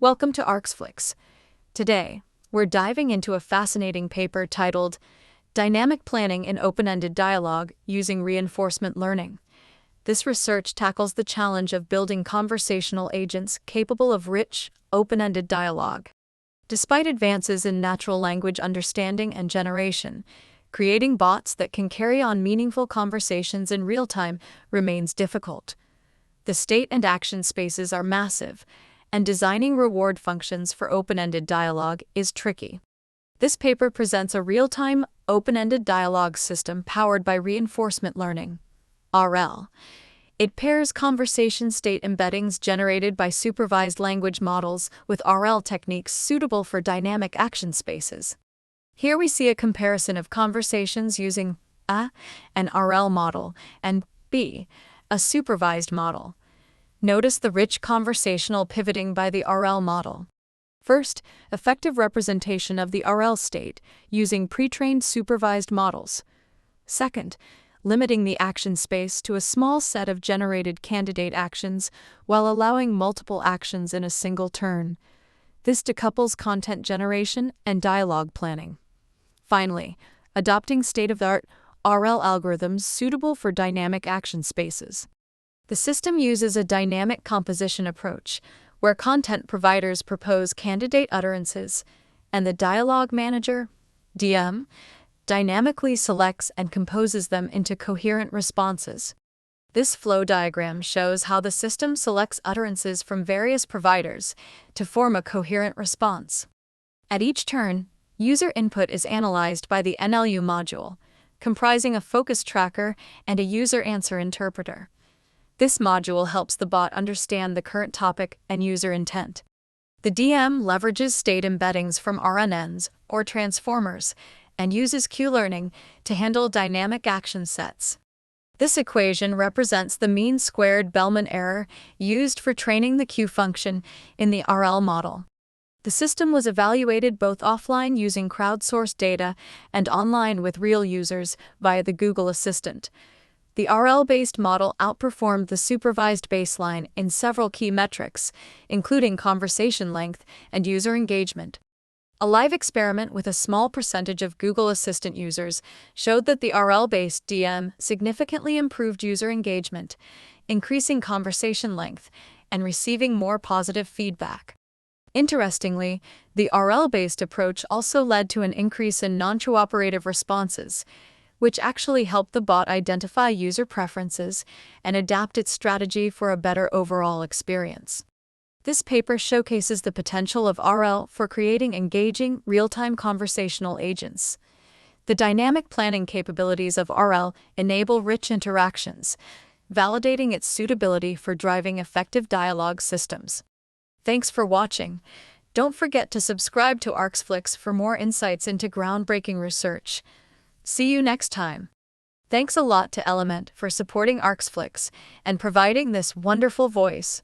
Welcome to Arxflix. Today, we're diving into a fascinating paper titled Dynamic Planning in Open-Ended Dialogue Using Reinforcement Learning. This research tackles the challenge of building conversational agents capable of rich, open-ended dialogue. Despite advances in natural language understanding and generation, creating bots that can carry on meaningful conversations in real time remains difficult. The state and action spaces are massive, and designing reward functions for open-ended dialogue is tricky. This paper presents a real-time, open-ended dialogue system powered by reinforcement learning, RL. It pairs conversation state embeddings generated by supervised language models with RL techniques suitable for dynamic action spaces. Here we see a comparison of conversations using A, an RL model, and B, a supervised model. Notice the rich conversational pivoting by the RL model. First, effective representation of the RL state using pre-trained supervised models. Second, limiting the action space to a small set of generated candidate actions while allowing multiple actions in a single turn. This decouples content generation and dialogue planning. Finally, adopting state-of-the-art RL algorithms suitable for dynamic action spaces. The system uses a dynamic composition approach, where content providers propose candidate utterances, and the dialogue manager, DM, dynamically selects and composes them into coherent responses. This flow diagram shows how the system selects utterances from various providers to form a coherent response. At each turn, user input is analyzed by the NLU module, comprising a focus tracker and a user answer interpreter. This module helps the bot understand the current topic and user intent. The DM leverages state embeddings from RNNs or transformers and uses Q-learning to handle dynamic action sets. This equation represents the mean squared Bellman error used for training the Q function in the RL model. The system was evaluated both offline using crowdsourced data and online with real users via the Google Assistant. The RL-based model outperformed the supervised baseline in several key metrics, including conversation length and user engagement. A live experiment with a small percentage of Google Assistant users showed that the RL-based DM significantly improved user engagement, increasing conversation length and receiving more positive feedback. Interestingly, the RL-based approach also led to an increase in non-cooperative responses, which actually helped the bot identify user preferences and adapt its strategy for a better overall experience. This paper showcases the potential of RL for creating engaging, real-time conversational agents. The dynamic planning capabilities of RL enable rich interactions, validating its suitability for driving effective dialogue systems. Thanks for watching. Don't forget to subscribe to Arxflix for more insights into groundbreaking research. See you next time. Thanks a lot to Element for supporting Arxflix and providing this wonderful voice.